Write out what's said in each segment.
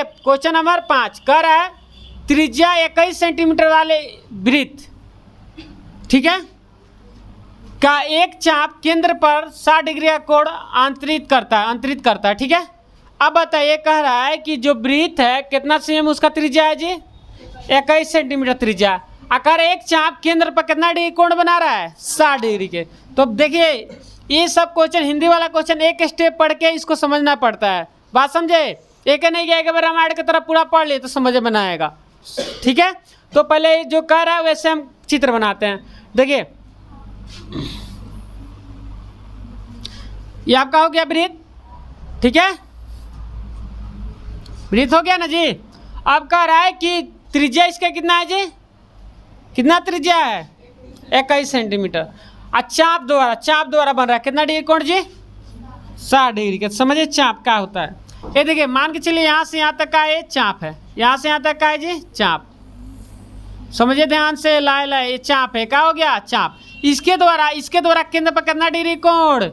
देखिए question number 5 कह रहा है त्रिज्या 21 सेंटीमीटर वाले वृत्त, ठीक है, का एक चाप केंद्र पर 60 डिग्री का कोण अंतरित करता है, ठीक है। अब बताइए कह रहा है कि जो वृत्त है कितना सेम उसका त्रिज्या है जी, 21 सेंटीमीटर त्रिज्या, आकार एक चाप केंद्र पर कितना डिग्री कोण बना रहा है, 60 डिग्री के। तो देखिए ये सब क्वेश्चन, हिंदी वाला क्वेश्चन एक स्टेप पढ़ के इसको समझना पड़ता है, बात समझे। एक नहीं गया, एक बार रामायण की तरह पूरा पढ़ लिए तो समझ में आएगा, ठीक है। तो पहले जो कह रहा है वैसे हम चित्र बनाते हैं। देखिए ये आपका हो गया वृत्त, ठीक है, वृत्त हो गया ना जी। अब कह रहा है कि त्रिज्या इसका कितना है जी, कितना त्रिज्या है, 21 सेंटीमीटर। चाप द्वारा बन रहा है कितना डिग्री कोण जी, 60 डिग्री का। समझिए चाप क्या होता है। ये देखिए मान के चलिए यहाँ से यहाँ तक का ये चाप है, यहाँ से यहाँ तक का है जी चाप, समझिए ध्यान से, लाए ये चाप है, क्या हो गया चाप। इसके द्वारा केंद्र पर कितना डिग्री कोण,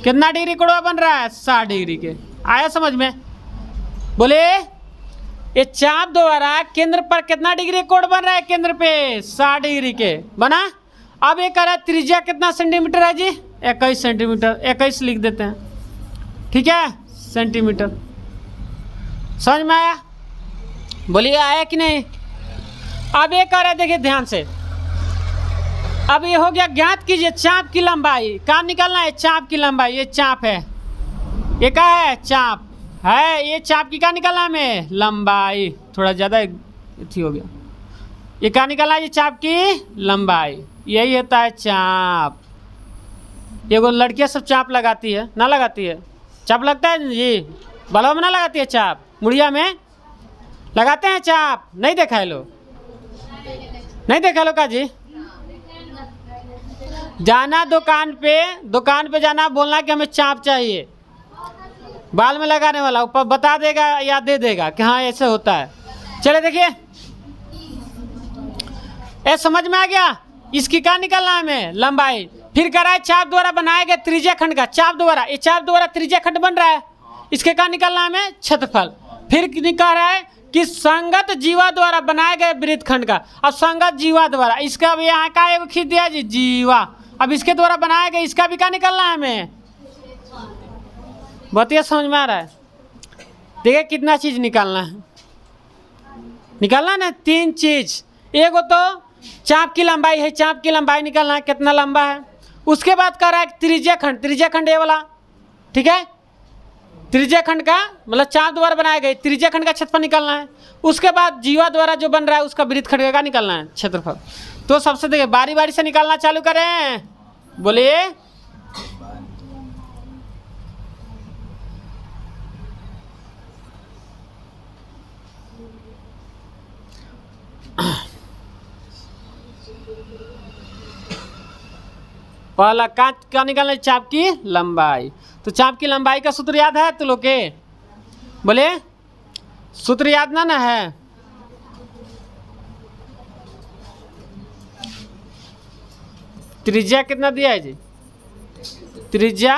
कितना डिग्री कोण बन रहा है, 60 डिग्री के। आया समझ में, बोले ये चाप द्वारा केंद्र पर कितना डिग्री कोण बन रहा है, केंद्र पे 60 डिग्री के बना। अब ये कह रहा है त्रिज्या कितना सेंटीमीटर है जी, 21 सेंटीमीटर, 21 लिख देते हैं, ठीक है, सेंटीमीटर। समझ में आया, बोलिए आया कि नहीं। अब ये कह रहा है देखिए ध्यान से, अब ये हो गया, ज्ञात कीजिए चाप की लंबाई, कहाँ निकालना है, चाप की लंबाई। ये चाप है, ये क्या है, चाप है, ये चाप की क्या निकालना है हमें, लंबाई। थोड़ा ज़्यादा थी हो गया, ये क्या निकालना है, ये चाप की लंबाई, यही होता है चाप। ये वो लड़कियाँ सब चाप लगाती है, ना लगाती है, चाप लगता है जी, बालों में ना लगाती है चाप, मुड़िया में लगाते हैं चाप, नहीं देखा है लोग, नहीं देखा लो का जी। जाना दुकान पे जाना, बोलना कि हमें चाप चाहिए, बाल में लगाने वाला ऊपर बता देगा या दे देगा कि हाँ ऐसे होता है। चले देखिए, ये समझ में आ गया, इसकी क्या निकालना है हमें, लंबाई। फिर कह रहा है चाप द्वारा बनाए गए त्रिज्या खंड का, चाप द्वारा, ये चाप द्वारा त्रिज्या खंड बन रहा है, इसके क्या निकालना है हमें, क्षेत्रफल। फिर कह रहा है कि संगत जीवा द्वारा बनाए गए वृत्त खंड का, अब संगत जीवा द्वारा, इसका भी यहाँ का एक खींच दिया जी जीवा, अब इसके द्वारा बनाया गया, इसका भी क्या निकालना है हमें, बताइए समझ में आ रहा है। देखिए कितना चीज निकालना है, निकालना ना 3 चीज। एक तो चाप की लंबाई है, चाप की लंबाई निकालना है कितना लंबा है। उसके बाद कह रहा है त्रिज्या खंड ये वाला, ठीक है, त्रिज्या खंड का मतलब चाप द्वारा बनाए गए त्रिज्या खंड का क्षेत्रफल निकालना है। उसके बाद जीवा द्वारा जो बन रहा है उसका वृत्त खंड का निकालना है क्षेत्रफल। तो सबसे देखिए बारी बारी से निकालना चालू करें, बोलिए। पहला क्या निकालना है, चाप की लंबाई। तो चाप की लंबाई का सूत्र याद है तो लोग के, बोले सूत्र याद ना है, त्रिज्या कितना दिया है जी, त्रिज्या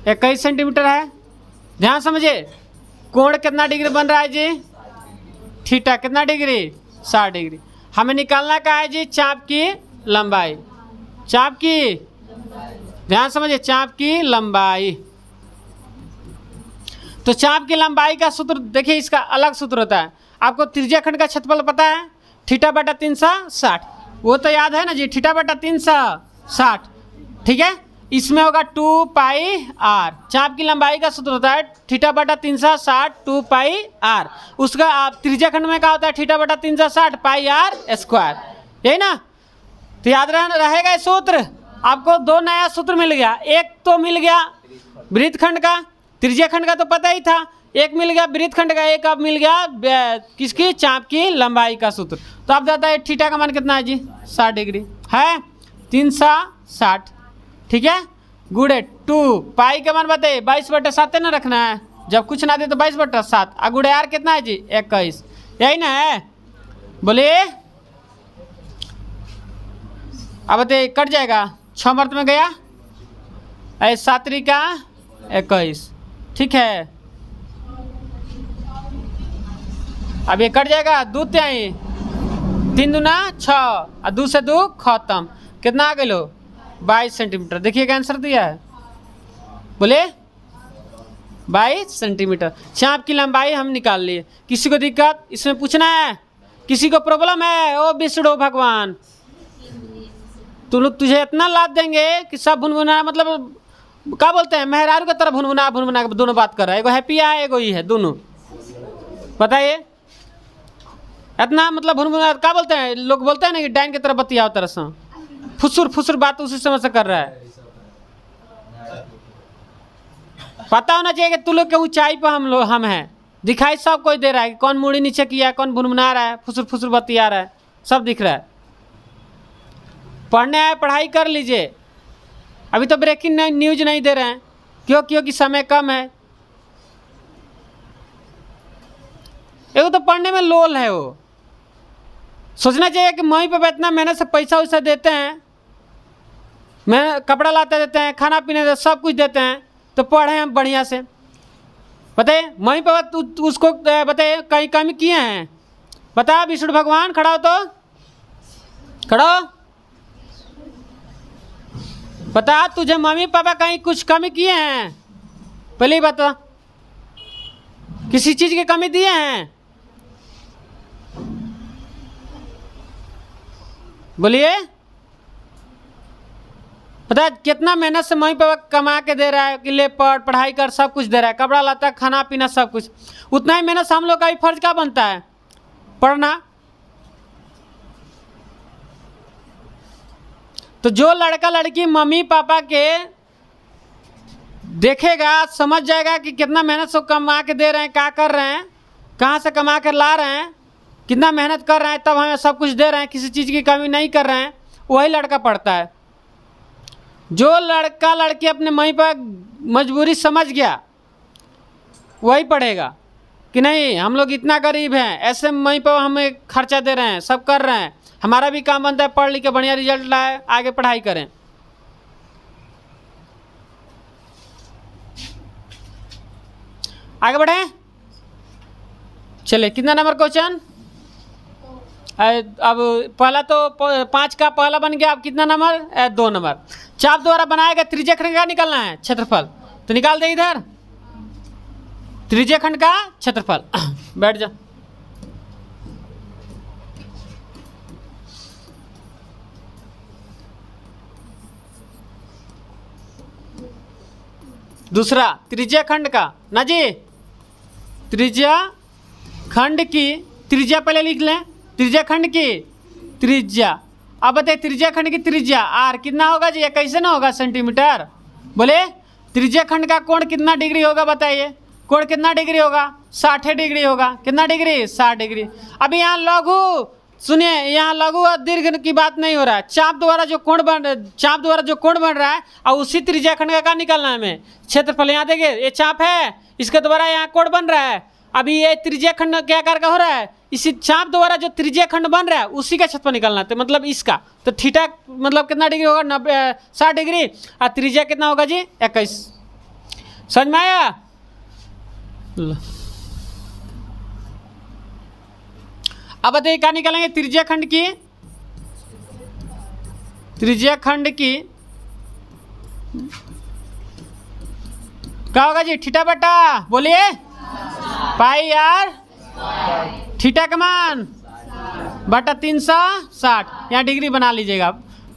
21 सेंटीमीटर है। ध्यान समझिए, कोण कितना डिग्री बन रहा है जी, थीटा कितना डिग्री, 60 डिग्री। हमें निकालना क्या है जी, चाप की लंबाई, चाप की, ध्यान समझिए, चाप की लंबाई। तो चाप की लंबाई का सूत्र देखिए, इसका अलग सूत्र होता है। आपको त्रिज्या खंड का क्षेत्रफल पता है, थीटा बटा 360, वो तो याद है ना जी, थीटा बटा 360, ठीक है। इसमें होगा 2 पाई आर। चाप की लंबाई का सूत्र होता है थीटा बटा 360 2 पाई आर। उसका आप त्रिज्या खंड में क्या होता है, थीटा बटा 360 पाई आर स्क्वायर, यही ना। तो याद रहेगा ये सूत्र। आपको 2 नया सूत्र मिल गया, एक तो मिल गया वृत्त खंड का, त्रिज्या खंड का तो पता ही था, एक मिल गया वृत्त खंड का, एक अब मिल गया किसकी, चाप की लंबाई का सूत्र। तो आप जाता है थीटा का मान कितना है जी, 60 डिग्री है, 360, ठीक है, गुड़े 2 पाई का मान बताइए 22/7 ना रखना है, जब कुछ ना दे तो 22/7, और गुड़े आर कितना है जी 21, यही ना है, बोलिए। अब बताइए कट जाएगा, 6 मर्त में गया, 7 का 21, ठीक है, अब ये कट जाएगा, 2 त्याई 3 दूना 6 और 2 से 2 खत्म। कितना आ गए 22 सेंटीमीटर। देखिए क्या आंसर दिया है, बोले 22 सेंटीमीटर। चाप की लंबाई हम निकाल लिए। किसी को दिक्कत इसमें पूछना है, किसी को प्रॉब्लम है? ओ विष्णु भगवान, तुझे इतना लाभ देंगे कि सब भुनभुना, मतलब क्या बोलते हैं, मेहरारू की तरह भुनभुना भुनभुना दोनों बात कर रहा है। एगो हैप्पी है, एगो ही है, दोनों। बताइए इतना मतलब भुनभुना क्या बोलते हैं, लोग बोलते हैं ना कि डाइन की तरह बतियाओ तरह से, फुसुर फुसुर बात उसी समय से कर रहा है। पता होना चाहिए कि तू लोग के ऊंचाई पर हम हैं। दिखाई सब कोई दे रहा है कि कौन मुड़ी नीचे किया है, कौन भुनभुना रहा है, फुसुर फुसुर बतिया रहा है, सब दिख रहा है। पढ़ने आए पढ़ाई कर लीजिए। अभी तो ब्रेकिंग न्यूज नहीं दे रहे हैं, क्योंकि समय कम है। एगो तो पढ़ने में लोल है, वो सोचना चाहिए कि मई पे इतना मेहनत से पैसा वैसा देते हैं, मैं कपड़ा लाते देते हैं, खाना पीने देते, सब कुछ देते हैं, तो पढ़े हम बढ़िया से। बताइए मई पे उसको बताइए कहीं कमी किए हैं? बता विष्णु भगवान, खड़ा हो तो खड़ा हो, बता तुझे मम्मी पापा कहीं कुछ कमी किए हैं? पहले ही बता, किसी चीज़ की कमी दिए हैं? बोलिए। पता है कितना मेहनत से मम्मी पापा कमा के दे रहा है कि ले पढ़, पढ़ाई कर, सब कुछ दे रहा है, कपड़ा लाता, खाना पीना सब कुछ। उतना ही मेहनत से हम लोग का भी फर्ज क्या बनता है, पढ़ना। तो जो लड़का लड़की मम्मी पापा के देखेगा, समझ जाएगा कि कितना मेहनत से कमा के दे रहे हैं, क्या कर रहे हैं, कहाँ से कमा कर ला रहे हैं, कितना मेहनत कर रहे हैं, तब हमें सब कुछ दे रहे हैं, किसी चीज़ की कमी नहीं कर रहे हैं, वही लड़का पढ़ता है। जो लड़का लड़की अपने मम्मी पापा मजबूरी समझ गया वही पढ़ेगा कि नहीं हम लोग इतना गरीब हैं, ऐसे मम्मी पापा हमें खर्चा दे रहे हैं, सब कर रहे हैं, हमारा भी काम बनता है पढ़ लिख के बढ़िया रिजल्ट लाए, आगे पढ़ाई करें। आगे बढ़े, चले कितना नंबर क्वेश्चन? अब पहला तो 5 का पहला बन गया। अब कितना नंबर? 2 नंबर। चाप द्वारा बनाया गया त्रिज्या खंड का निकालना है क्षेत्रफल, तो निकाल दे इधर त्रिज्या खंड का क्षेत्रफल। बैठ जा। दूसरा त्रिज्या खंड का ना जी, त्रिज्या खंड की त्रिज्या पहले लिख लें, त्रिज्या खंड की त्रिज्या। अब बताइए त्रिज्या खंड की त्रिज्या आर कितना होगा जी? कैसे ना होगा सेंटीमीटर? बोले त्रिज्या खंड का कोण कितना डिग्री होगा? बताइए कोण कितना डिग्री होगा? 60 डिग्री होगा। कितना डिग्री? 60 डिग्री। अभी यहाँ लघु सुनिए, यहाँ लघु और दीर्घ की बात नहीं हो रहा है। चाप द्वारा जो कोण बन रहा है और उसी त्रिज्या खंड का क्या निकालना है हमें? क्षेत्रफल। यहाँ देखिए ये चाप है, इसके द्वारा यहाँ कोण बन रहा है। अभी ये त्रिज्या खंड क्या आकार का हो रहा है? इसी चाप द्वारा जो त्रिज्या खंड बन रहा है उसी का क्षेत्रफल निकालना है। तो मतलब इसका तो थीटा मतलब कितना डिग्री होगा? 60 डिग्री। और त्रिज्या कितना होगा जी? 21। समझ में आया? अब बताइए क्या निकालेंगे? त्रिज्या खंड की क्या होगा जी? थीटा बटा बोलिए पाई आर थीटा का मान बटा 360। यहाँ डिग्री बना लीजिएगा।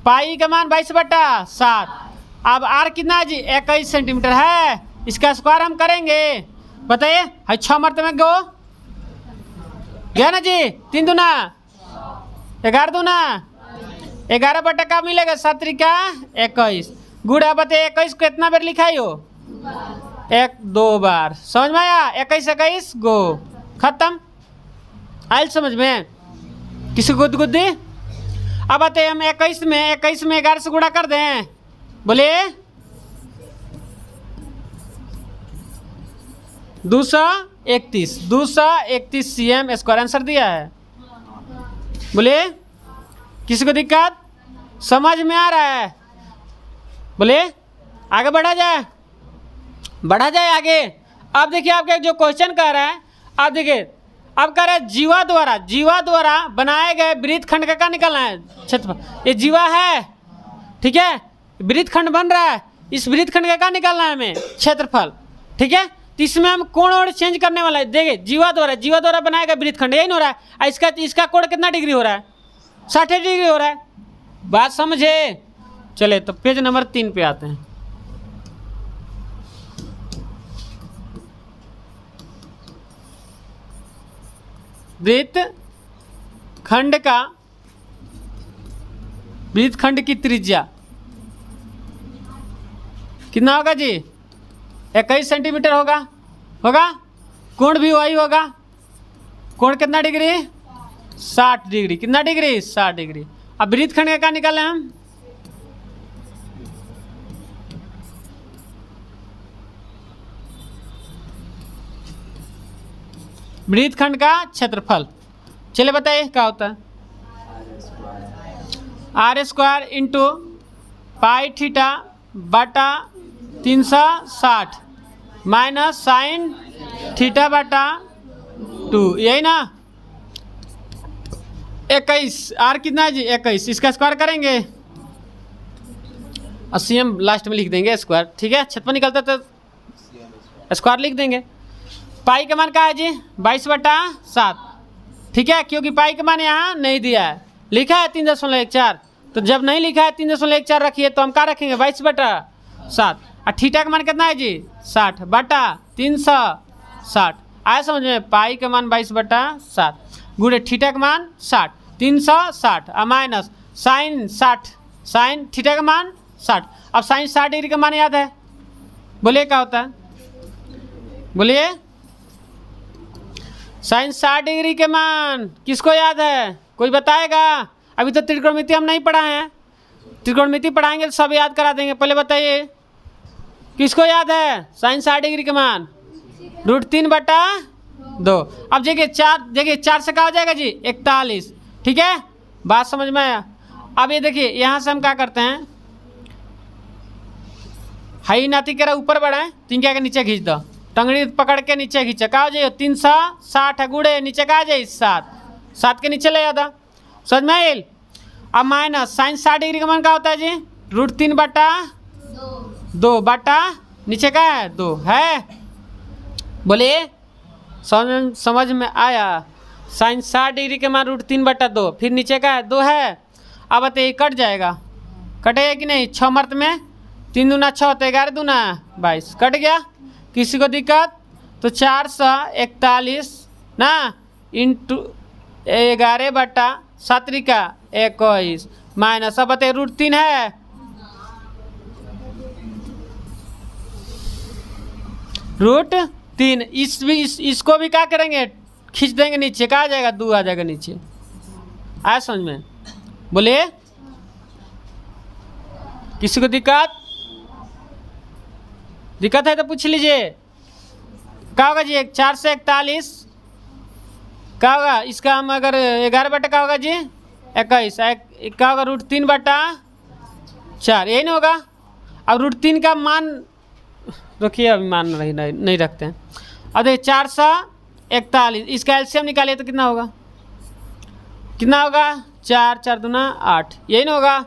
पाई का मान 22/7। अब आर कितना है जी? 21 सेंटीमीटर है। इसका स्क्वायर हम करेंगे। बताइए 6 मरतबे गया ना जी? 3 दूना 11 दूना 11 बटा का मिलेगा? 7 त्रिका 21 गुड़ा। बताइए 21 को कितना बार लिखाई हो? 1-2 बार। समझ में आया? 21 गो खत्म। आयल समझ में? किसी गुद्दी? अब बताइए हम 21 में 11 से गुणा कर दें। बोलिए 231 cm स्क्वायर आंसर दिया है। बोलिए किसी को दिक्कत? समझ में आ रहा है? बोलिए आगे बढ़ा जाए आगे। अब देखिए आपके जो क्वेश्चन कह रहा है, अब देखिए अब कह रहे जीवा द्वारा बनाए गए वृत्तखंड का क्या निकालना है? क्षेत्रफल। ये जीवा है, ठीक है, वृत्तखंड बन रहा है, इस वृत्तखंड का क्या निकालना है हमें? क्षेत्रफल, ठीक है। तो इसमें हम कोण और चेंज करने वाला है। देखिए जीवा द्वारा बनाया गया वृत्तखंड, यही ना हो रहा है। इसका कोण कितना डिग्री हो रहा है? 60 डिग्री हो रहा है। बात समझे? चले तो पेज नंबर 3 पे आते हैं। वृत्तखंड की त्रिज्या कितना होगा जी? 21 सेंटीमीटर होगा। कोण भी वही होगा। कोण कितना डिग्री? 60 डिग्री। कितना डिग्री? 60 डिग्री। अब वृत्तखंड का क्या निकालें हम? वृत्तखंड का क्षेत्रफल। चलिए बताइए क्या होता है? r² इंटू पाई थीटा बटा 360 माइनस साइन थीटा बटा 2, यही ना? 21, आर कितना है जी? 21। इसका स्क्वायर करेंगे, 80 हम लास्ट में लिख देंगे स्क्वायर, ठीक है। क्षेत्रफल निकलता तो स्क्वायर लिख देंगे। पाई का मान क्या है जी? 22/7, ठीक है, क्योंकि पाई का मान यहाँ नहीं दिया है, लिखा है 3.14। तो जब नहीं लिखा है 3.14 रखिए तो हम क्या रखेंगे? 22/7। और थीटा का मान कितना है जी? 60 बटा 360। आया समझ में? पाई का मान 22/7 गुणे थीटा का मान 60, 360 और माइनस साइन थीटा का मान 60। अब साइन 60 डिग्री का मान याद है? बोलिए क्या होता है? बोलिए। साइन 60 डिग्री के मान किसको याद है? कोई बताएगा? अभी तो त्रिकोणमिति हम नहीं पढ़ाए हैं, त्रिकोणमिति पढ़ाएंगे तो सब याद करा देंगे। पहले बताइए किसको याद है साइन 60 डिग्री के मान? √3/2। अब देखिए 4 से क्या हो जाएगा जी? 41, ठीक है। बात समझ में आया? अब ये देखिए यहाँ से हम क्या करते हैं, हाई नाती कह रहा ऊपर बढ़ाएं, 3 क्या के नीचे खींच दो, टंगड़ी पकड़ के नीचे खींचा, क्या हो जाए? 360 गुड़े नीचे क्या आ जाए? 7 के नीचे ले जाता, समझ में आयल? अब माइनस साइन 60 डिग्री का मान क्या होता है जी? √3/2 बटा नीचे क्या है? 2 है। बोलिए समझ में आया? साइन 60 डिग्री के मान √3/2, फिर नीचे का है 2 है। अब बताइए कट जाएगा, कटेगा कि नहीं? 6 मर्त में 3 दूना 6 होता है, 11 दूना 22, कट गया। किसी को दिक्कत? तो 441 ना इंटू 11/7 का 21 माइनस, अब बताइए √3 है, √3। इसको भी क्या करेंगे? खींच देंगे नीचे, क्या आ जाएगा? 2 आ जाएगा नीचे। आया समझ में? बोलिए किसी को दिक्कत है तो पूछ लीजिए। क्या होगा जी? 4 से 41 क्या होगा? इसका हम अगर 11 क्या होगा जी? 21। क्या होगा? √3/4, यही नहीं होगा? अब √3 का मान रखिए, अभी मान नहीं रखते हैं। अब देखिए 441, इसका एलसीएम निकालिए तो कितना होगा? 4 4 दूना 8, यही नहीं होगा?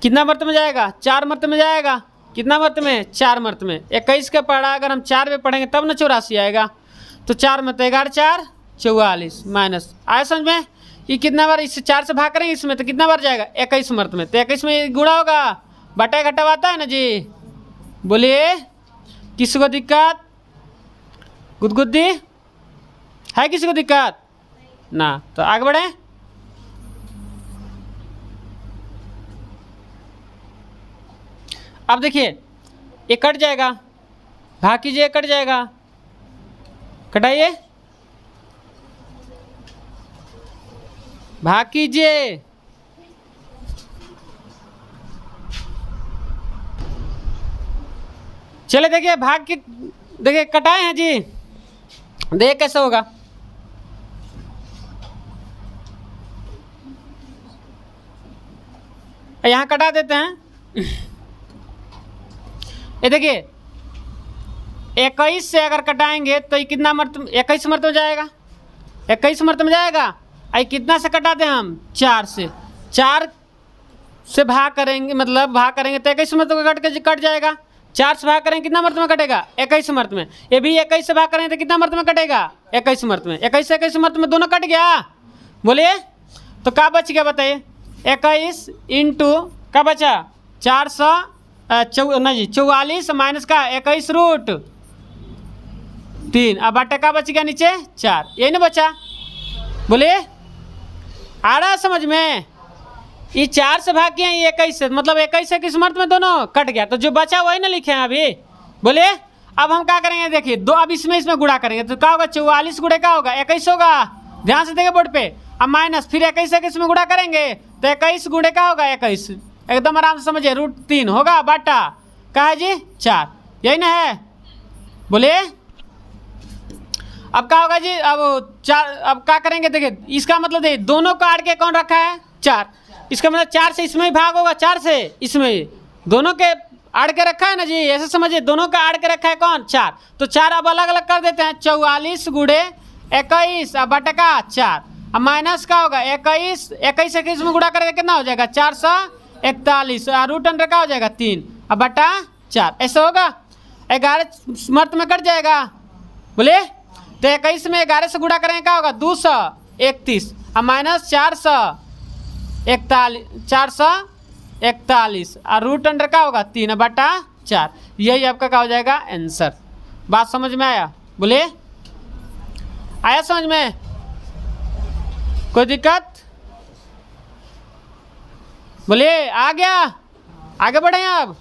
कितना मर्त में जाएगा? 4 मर्त में जाएगा। कितना मर्त में? 4 मर्त में। 21 का पढ़ा अगर हम 4 में पढ़ेंगे तब ना 84 आएगा। तो 4 मर्त 11 4 44 माइनस, आया समझ में? ये कितना बार इससे 4 से भाग करेंगे इसमें तो कितना बार जाएगा? 21 मर्त में। तो 21 में गुणा होगा, बटा घटा आता है ना जी। बोलिए किसी को दिक्कत? गुदगुद्दी है? किसी को दिक्कत ना? तो आगे बढ़े। अब देखिए ये कट जाएगा, भाग कीजिए, कट जाएगा, कटाइए, भाग कीजिए। चले देखिए भाग के देखिए कटाए हैं जी, देखिए कैसे होगा। यहाँ कटा देते हैं। ये देखिए 21 से अगर कटाएंगे तो ये कितना मर्त? 21 मर्त हो जाएगा। 21 मर्त में जाएगा। आई कितना से कटा दें हम, 4 से, 4 से भाग करेंगे, मतलब भाग करेंगे तो 21 मर्त में कट जाएगा। 4 से भाग करेंगे कितना मर्त में कटेगा, 21 मर्त में। ये भी 21 से भाग करेंगे तो कितना मर्त में कटेगा, 21 मर्त में। 21 मर्त में दोनों कट गया, बोलिए। तो क्या बच गया बताइए, 21 इंटू क्या बचा, 44 माइनस का 21 रूट 3, अब बटा का बच गया नीचे 4, यही ना बचा, बोलिए। आ रहा समझ में, ये 4 से भाग किए 21 से, मतलब 21 मर्त में दोनों कट गया, तो जो बचा वही ना लिखे हैं अभी, बोलिए। अब हम क्या करेंगे, देखिए दो, अब इसमें गुणा करेंगे तो क्या होगा, 44 गुणे क्या होगा, 21 होगा, ध्यान से देखिए बोर्ड पे। अब माइनस, फिर 21 में गुणा करेंगे तो 21 गुणे क्या होगा, 21, एकदम आराम से समझिए, रूट 3 होगा, बटा क्या है जी 4, यही ना है, बोलिए। अब क्या होगा जी, अब 4, अब क्या करेंगे, देखिए इसका मतलब देखिए दोनों काट के कौन रखा है, 4, इसका मतलब 4 से इसमें ही भाग होगा, 4 से इसमें, दोनों के आड़ के रखा है ना जी, ऐसे समझिए, दोनों का आड़ के रखा है कौन, 4, तो 4 अब अलग अलग कर देते हैं, 44 गुणे 21 अब बटा का 4, अब माइनस का होगा 21 में गुणा करेंगे कितना हो जाएगा, 441, रूट अंडर का हो जाएगा 3, अब बटा 4, ऐसा होगा। 11 मर्त में कट जाएगा, बोलिए। तो 21 में 11 से गुणा करेंगे क्या होगा, 231, अब माइनस 441 और रूट अंडर का होगा 3 बटा 4, यही आपका क्या हो जाएगा आंसर। बात समझ में आया, बोलिए। आया समझ में, कोई दिक्कत, बोलिए। आ गया, आगे बढ़े अब।